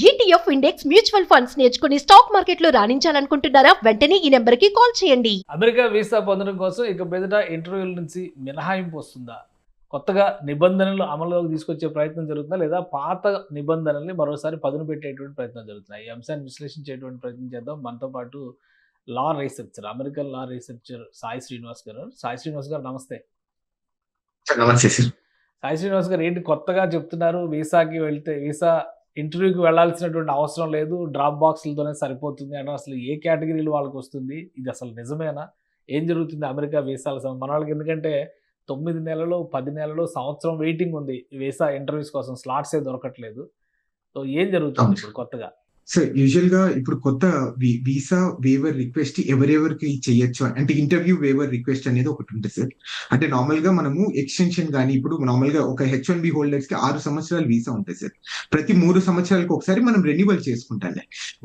ETF index mutual funds నేర్చుకుని stock మార్కెట్లో రాణించాలనుకుంటున్నారా? వెంటనే ఈ నెంబర్కి కాల్ చేయండి. అమెరికా వీసా పొందడం కోసం ఇక మీదట ఇంటర్వ్యూల నుంచి మినహాయింపు వస్తుందా? కొత్తగా నిబంధనలు అమలులోకి తీసుకొచ్చే ప్రయత్నం జరుగుతుందా? లేదా పాత నిబంధనల్ని మరోసారి పదును పెట్టేటువంటి ప్రయత్నం జరుగుతున్నాయి? ఈ అంశాన్ని విశ్లేషించేటువంటి ప్రయత్నం చేద్దాం. మనతో పాటు లా రీసెర్చర్, అమెరికన్ లా రీసెర్చర్ సాయి శ్రీనివాస్ గారు. సాయి శ్రీనివాస్ గారు నమస్తే. నమస్తే సార్. సాయి శ్రీనివాస్ గారు, ఏంటి కొత్తగా చెప్తున్నారు? వీసా ఇంటర్వ్యూకి వెళ్ళాల్సినటువంటి అవసరం లేదు, డ్రాప్ బాక్స్లతోనే సరిపోతుంది అని. అసలు ఏ కేటగిరీలో వాళ్ళకి వస్తుంది? ఇది అసలు నిజమేనా? ఏం జరుగుతుంది అమెరికా వీసాల మన వాళ్ళకి? ఎందుకంటే 9 నెలలు, 10 నెలలు, సంవత్సరం వెయిటింగ్ ఉంది వీసా ఇంటర్వ్యూస్ కోసం. స్లాట్సే దొరకట్లేదు. సో ఏం జరుగుతుంది ఇప్పుడు కొత్తగా? సార్, యూజువల్ గా ఇప్పుడు కొత్త వీసా వేవర్ రిక్వెస్ట్ ఎవరెవరికి చేయొచ్చు అంటే ఇంటర్వ్యూ వేవర్ రిక్వెస్ట్ అనేది ఒకటి ఉంటుంది సార్. అంటే నార్మల్ గా మనము ఎక్స్టెన్షన్ కానీ ఇప్పుడు నార్మల్ గా ఒక H1B హోల్డర్స్ కి 6 సంవత్సరాలు వీసా ఉంటుంది సార్. ప్రతి 3 సంవత్సరాలకు ఒకసారి మనం రెన్యువల్ చేసుకుంటాం.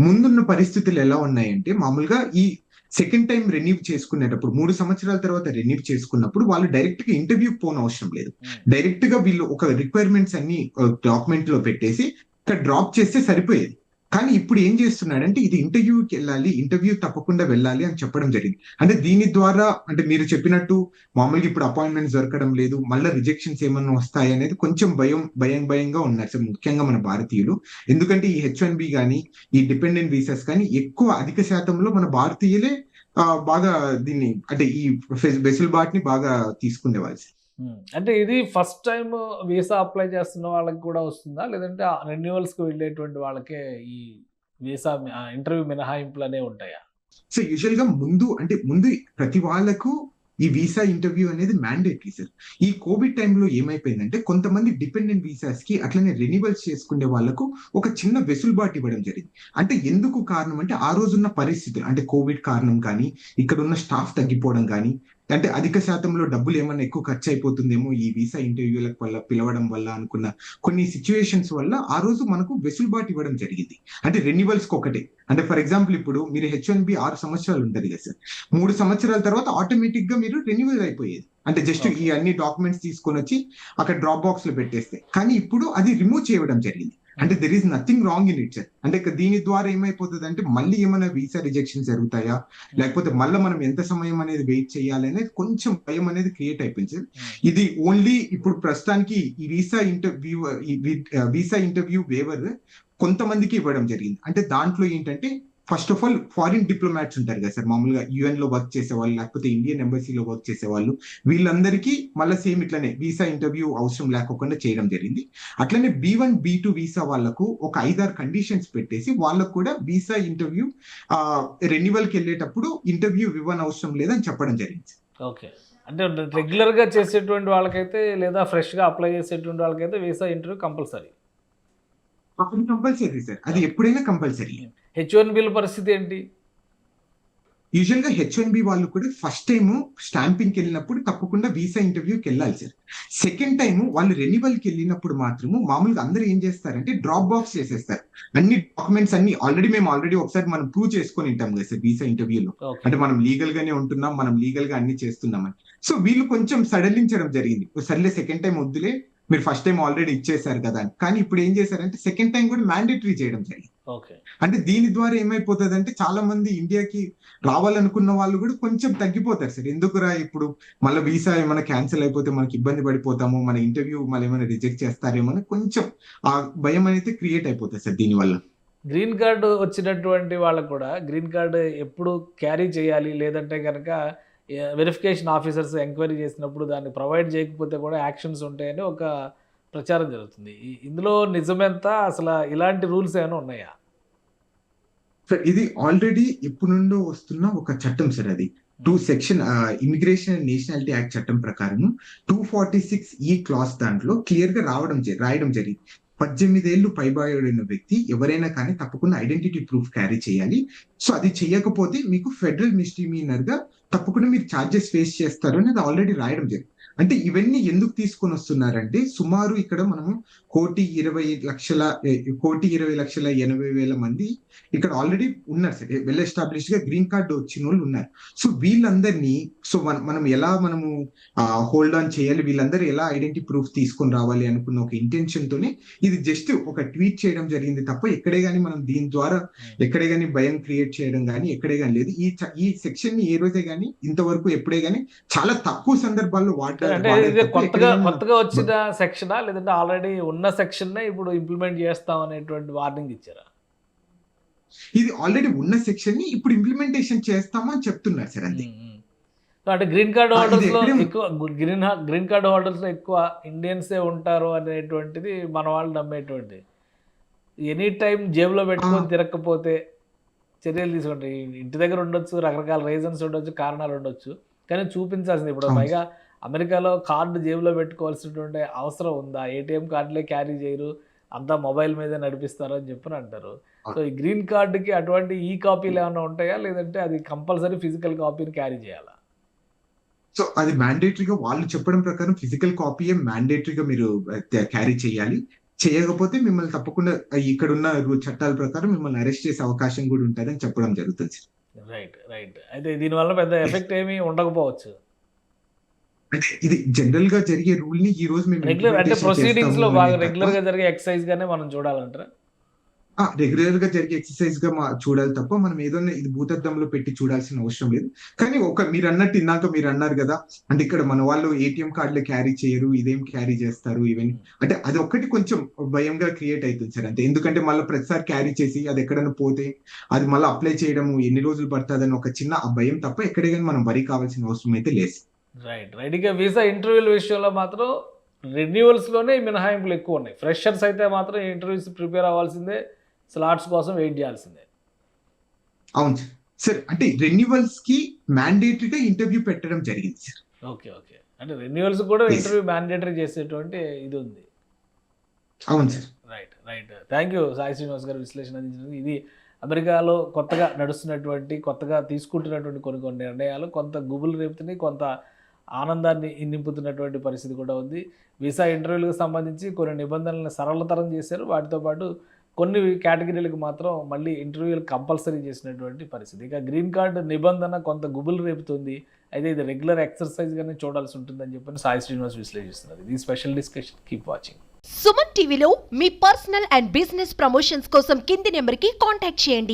ముందున్న పరిస్థితులు ఎలా ఉన్నాయంటే మామూలుగా ఈ సెకండ్ టైం రెన్యూ చేసుకునేటప్పుడు 3 సంవత్సరాల తర్వాత రెన్యూ చేసుకున్నప్పుడు వాళ్ళు డైరెక్ట్ గా ఇంటర్వ్యూ పోన్ అవసరం లేదు. డైరెక్ట్ గా వీళ్ళు ఒక రిక్వైర్మెంట్స్ అన్ని డాక్యుమెంట్ లో పెట్టేసి ఇక్కడ డ్రాప్ చేస్తే సరిపోయేది. కానీ ఇప్పుడు ఏం చేస్తున్నాడంటే ఇది ఇంటర్వ్యూకి వెళ్ళాలి, ఇంటర్వ్యూ తప్పకుండా వెళ్ళాలి అని చెప్పడం జరిగింది. అంటే దీని ద్వారా అంటే మీరు చెప్పినట్టు మామూలుగా ఇప్పుడు అపాయింట్మెంట్స్ దొరకడం లేదు, మళ్ళీ రిజెక్షన్స్ ఏమన్నా వస్తాయి అనేది కొంచెం భయంగా ఉన్నారు సార్, ముఖ్యంగా మన భారతీయులు. ఎందుకంటే ఈ H1B కానీ ఈ డిపెండెంట్ వీసాస్ కానీ ఎక్కువ అధిక శాతంలో మన భారతీయులే బాగా దీన్ని అంటే ఈ వెసులుబాటుని బాగా తీసుకునేవాళ్ళు. అంటే ఇది ఫస్ట్ టైం వీసా అప్లై చేస్తున్న వాళ్ళకి కూడా వస్తుందా? లేదంటే రెన్యువల్స్కి వెళ్ళేటువంటి వాళ్ళకే ఈ వీసా ఇంటర్వ్యూ మినహాయింపులు అనేవి ఉంటాయా? సో యూజువల్ గా ముందు ప్రతి వాళ్ళకు ఈ వీసా ఇంటర్వ్యూ అనేది మ్యాండేటరీ సార్. ఈ కోవిడ్ టైంలో ఏమైపోయిందంటే కొంతమంది డిపెండెంట్ వీసాస్ కి అట్లనే రెన్యువల్స్ చేసుకునే వాళ్ళకు ఒక చిన్న వెసులుబాటు ఇవ్వడం జరిగింది. అంటే ఎందుకు కారణం అంటే ఆ రోజున్న పరిస్థితులు అంటే కోవిడ్ కారణం కానీ ఇక్కడ ఉన్న స్టాఫ్ తగ్గిపోవడం కానీ అంటే అధిక శాతంలో డబ్బులు ఏమన్నా ఎక్కువ ఖర్చు అయిపోతుందేమో ఈ వీసా ఇంటర్వ్యూలకు వల్ల పిలవడం వల్ల అనుకున్న కొన్ని సిచ్యువేషన్స్ వల్ల ఆ రోజు మనకు వెసులుబాటు ఇవ్వడం జరిగింది. అంటే రెన్యువల్స్ కి ఒకటే. అంటే ఫర్ ఎగ్జాంపుల్ ఇప్పుడు మీరు H1B 6 సంవత్సరాలు ఉంటుంది కదా సార్, 3 సంవత్సరాల తర్వాత ఆటోమేటిక్ గా మీరు రెన్యువల్ అయిపోయేది. అంటే జస్ట్ ఈ అన్ని డాక్యుమెంట్స్ తీసుకొని వచ్చి అక్కడ డ్రాప్ బాక్స్ లో పెట్టేస్తే. కానీ ఇప్పుడు అది రిమూవ్ చేయడం జరిగింది. అంటే there is nothing wrong in it sir. అంటే దీని ద్వారా ఏమైపోతుంది అంటే మళ్ళీ ఏమైనా వీసా రిజెక్షన్ జరుగుతాయా, లేకపోతే మళ్ళీ మనం ఎంత సమయం అనేది వెయిట్ చేయాలి అనేది కొంచెం భయం అనేది క్రియేట్ అయిపోయింది సార్. ఇది ఓన్లీ ఇప్పుడు ప్రస్తుతానికి ఈ వీసా ఇంటర్వ్యూ వేవర్ కొంతమందికి ఇవ్వడం జరిగింది. అంటే దాంట్లో ఏంటంటే first of all foreign diplomats ఉంటారు కదా సార్, మామూలుగా UN లో వర్క్ చేసే వాళ్ళు లేకపోతే ఇండియన్ ఎంబసీలో వర్క్ చేసే వాళ్ళు, వీళ్ళందరికీ మళ్ళీ సేమ్ ఇట్లనే వీసా ఇంటర్వ్యూ అవసరం లేకుండా చేయడం జరిగింది. అట్లనే B1, B2 వీసా వాళ్ళకు ఒక 5-6 కండిషన్స్ పెట్టేసి వాళ్ళకు కూడా వీసా ఇంటర్వ్యూ రెన్యువల్ కి వెళ్ళేటప్పుడు ఇంటర్వ్యూ ఇవ్వనవసరం లేదని చెప్పడం జరిగింది. ఓకే. అంటే రెగ్యులర్ గా చేసేటువంటి వాళ్ళకైతే లేదా ఫ్రెష్ గా అప్లై చేసేటువంటి వాళ్ళకైతే వీసా ఇంటర్వ్యూ కంపల్సరీ సార్. అది ఎప్పుడైనా కంపల్సరీ. H1B పరిస్థితి ఏంటి? యూజువల్ గా H1B వాళ్ళు కూడా ఫస్ట్ టైం స్టాంపింగ్కి వెళ్ళినప్పుడు తప్పకుండా వీసా ఇంటర్వ్యూకి వెళ్ళాలి సార్. సెకండ్ టైం వాళ్ళు రెన్యువల్ కి వెళ్ళినప్పుడు మాత్రము మామూలుగా అందరూ ఏం చేస్తారంటే డ్రాప్ బాక్స్ చేసేస్తారు. అన్ని డాక్యుమెంట్స్ అన్ని మేము ఆల్రెడీ ఒకసారి మనం ప్రూవ్ చేసుకొని ఉంటాం కదా సార్ వీసా ఇంటర్వ్యూలో. అంటే మనం లీగల్ గానే ఉంటున్నాం, మనం లీగల్ గా అన్ని చేస్తున్నామని. సో వీళ్ళు కొంచెం సడలించడం జరిగింది. సర్లే సెకండ్ టైం వద్దులే, మీరు ఫస్ట్ టైం ఆల్రెడీ ఇచ్చేసారు కదా అని. కానీ ఇప్పుడు ఏం చేశారంటే సెకండ్ టైం కూడా మ్యాండేటరీ చేయడం జరిగింది. అంటే దీని ద్వారా ఏమైపోతుంది అంటే చాలా మంది ఇండియాకి రావాలనుకున్న వాళ్ళు కూడా కొంచెం తగ్గిపోతారు సార్. ఎందుకురా ఇప్పుడు మళ్ళీ వీసా ఏమైనా క్యాన్సిల్ అయిపోతే మనకి ఇబ్బంది పడిపోతాము, మన ఇంటర్వ్యూ మళ్ళీ ఏమైనా రిజెక్ట్ చేస్తారేమో అని కొంచెం ఆ భయం అనేది క్రియేట్ అయిపోతుంది సార్ దీనివల్ల. గ్రీన్ కార్డు వచ్చినటువంటి వాళ్ళకు కూడా గ్రీన్ కార్డు ఎప్పుడు క్యారీ చేయాలి, లేదంటే కనుక వెరిఫికేషన్ ఆఫీసర్స్ ఎంక్వైరీ చేసినప్పుడు దాన్ని ప్రొవైడ్ చేయకపోతే కూడా యాక్షన్స్ ఉంటాయని ఒక ప్రచారం జరుగుతుంది. ఇందులో నిజమెంత? అసలు ఇలాంటి రూల్స్ ఏమైనా ఉన్నాయా? సార్ ఇది ఆల్రెడీ ఎప్పుడు నుండో వస్తున్న ఒక చట్టం సార్. అది section immigration and nationality act చట్టం ప్రకారం 246E క్లాస్ దాంట్లో క్లియర్ గా రాయడం జరిగింది. 18 ఏళ్ళు పైబడిన వ్యక్తి ఎవరైనా కానీ తప్పకుండా ఐడెంటిటీ ప్రూఫ్ క్యారీ చేయాలి. సో అది చేయకపోతే మీకు ఫెడరల్ మిస్డిమీనర్ గా తప్పకుండా మీరు ఛార్జెస్ ఫేస్ చేస్తారు అనేది ఆల్రెడీ రాయడం జరిగింది. అంటే ఇవన్నీ ఎందుకు తీసుకొని వస్తున్నారంటే సుమారు ఇక్కడ మనము 1,20,80,000 మంది ఇక్కడ ఆల్రెడీ ఉన్నారు సార్, వెల్ ఎస్టాబ్లిష్డ్ గా గ్రీన్ కార్డ్ వచ్చిన వాళ్ళు ఉన్నారు. సో వీళ్ళందరినీ మనం ఎలా మనము హోల్డ్ ఆన్ చేయాలి, వీళ్ళందరూ ఎలా ఐడెంటిటీ ప్రూఫ్ తీసుకొని రావాలి అనుకున్న ఒక ఇంటెన్షన్ తోనే ఇది జస్ట్ ఒక ట్వీట్ చేయడం జరిగింది తప్ప ఎక్కడే గానీ మనం దీని ద్వారా ఎక్కడే గానీ భయం క్రియేట్ చేయడం కానీ ఎక్కడే గానీ లేదు. ఈ సెక్షన్ ని ఏ రోజే గానీ ఇంతవరకు ఎప్పుడే గానీ చాలా తక్కువ సందర్భాల్లో అంటే ఇది కొత్తగా వచ్చిన సెక్షనా లేదంటే ఆల్రెడీ ఉన్న సెక్షన్ ఇప్పుడు ఇంప్లిమెంట్ చేస్తాం అనేటువంటి వార్నింగ్ ఇచ్చారా? ఇది ఆల్రెడీ ఉన్న సెక్షన్ ని ఇప్పుడు ఇంప్లిమెంటేషన్ చేస్తామని చెప్తున్నారు సార్. అంతే. అంటే గ్రీన్ కార్డ్ హోల్డర్స్ లో ఎక్కువ గ్రీన్ కార్డ్ హోల్డర్స్ లో ఎక్కువ ఇండియన్సే ఉంటారు అనేటువంటిది మన వాళ్ళు నమ్మేటువంటి. ఎనీ టైం జేబులో పెట్టుకొని తిరగకపోతే చర్యలు తీసుకుంటే ఇంటి దగ్గర ఉండొచ్చు, రకరకాల రీజన్స్ ఉండొచ్చు, కారణాలు ఉండొచ్చు, కానీ చూపించాల్సింది. ఇప్పుడు పైగా అమెరికాలో కార్డు జేబులో పెట్టుకోవాల్సినటువంటి అవసరం ఉందా? ఏటీఎం కార్డులే క్యారీ చేయరు, అంతా మొబైల్ మీదే నడిపిస్తారు అని చెప్పని అంటారు. సో ఈ గ్రీన్ కార్డుకి అటువంటి ఈ కాపీలు ఏమైనా ఉంటాయా, లేదంటే అది కంపల్సరీ ఫిజికల్ కాపీని క్యారీ చేయాలా? సో అది మ్యాండేటరీగా వాళ్ళు చెప్పడం ప్రకారం ఫిజికల్ కాపీయే మ్యాండేటరీగా మీరు క్యారీ చేయాలి. చేయకపోతే మిమ్మల్ని తప్పకుండా ఇక్కడున్న చట్టాల ప్రకారం మిమ్మల్ని అరెస్ట్ చేసే అవకాశం కూడా ఉంటుందని చెప్పడం జరుగుతుంది. రైట్. అయితే దీనివల్ల పెద్ద ఎఫెక్ట్ ఏమీ ఉండకపోవచ్చు. అంటే ఇది జనరల్ గా జరిగే రూల్ ని ఈ రోజు మేము రెగ్యులర్ అంటే ప్రొసీడింగ్స్ లో బాగా రెగ్యులర్ గా జరిగే ఎక్సర్సైజ్ గానే మనం చూడాలంటారా? రెగ్యులర్ గా జరిగే ఎక్సర్సైజ్ గా చూడాలి తప్ప మనం ఏదైనా ఇది భూతద్దంలో పెట్టి చూడాల్సిన అవసరం లేదు. కానీ మీరు అన్నట్టు ఇందాక మీరు అన్నారు కదా, అంటే ఇక్కడ మన వాళ్ళు ఏటీఎం కార్డులు క్యారీ చేయరు, ఇదేం క్యారీ చేస్తారు ఇవన్నీ, అంటే అది ఒక్కటి కొంచెం భయంగా క్రియేట్ అవుతుంది సార్. అంతే. ఎందుకంటే మళ్ళీ ప్రతిసారి క్యారీ చేసి అది ఎక్కడైనా పోతే అది మళ్ళీ అప్లై చేయడం ఎన్ని రోజులు పడుతుందని ఒక చిన్న భయం తప్ప ఎక్కడే కానీ మనం వరి కావాల్సిన అవసరం అయితే లేదు. రైట్. ఇక వీసా ఇంటర్వ్యూల విషయంలో మాత్రం రెన్యూవల్స్ లోనే మినహాయింపులు ఎక్కువ ఉన్నాయి. ఫ్రెషర్స్ అయితే మాత్రం ఇంటర్వ్యూస్ ప్రిపేర్ అవ్వాల్సిందే, స్లాట్స్ కోసం వెయిట్ చేయాల్సిందే. అవును సార్. అంటే రెన్యువల్స్ కి మ్యాండేటరీగా ఇంటర్వ్యూ పెట్టడం జరిగింది సార్. ఓకే. అంటే రెన్యువల్స్ కూడా ఇంటర్వ్యూ మ్యాండేటరీ చేసేటువంటి ఇది ఉంది. అవును sir. Right. Thank you Sai Srinivas గారు విశ్లేషణ అందించినందుకు. ఇది అమెరికాలో కొత్తగా నడుస్తున్నటువంటి, కొత్తగా తీసుకుంటున్నటువంటి కొన్ని నిర్ణయాలు కొంత గుబులు రేపుతున్నాయి, కొంత ఆనందాన్ని నింపుతున్నటువంటి పరిస్థితి కూడా ఉంది. వీసా ఇంటర్వ్యూలకు సంబంధించి కొన్ని నిబంధనలను సరళతరం చేశారు. వాటితో పాటు కొన్ని కేటగిరీలకు మాత్రం మళ్ళీ ఇంటర్వ్యూలు కంపల్సరీ చేసినటువంటి పరిస్థితి. ఇక గ్రీన్ కార్డు నిబంధన కొంత గుబులు రేపుతుంది. అయితే ఇది రెగ్యులర్ ఎక్సర్సైజ్గానే చూడాల్సి ఉంటుందని చెప్పని సాయి శ్రీనివాస్ విశ్లేషిస్తున్నారు. ఇది special discussion. Keep watching. Suman టీవీలో మీ పర్సనల్ అండ్ బిజినెస్ ప్రమోషన్స్ కోసం కింది నెంబర్కి కాంటాక్ట్ చేయండి.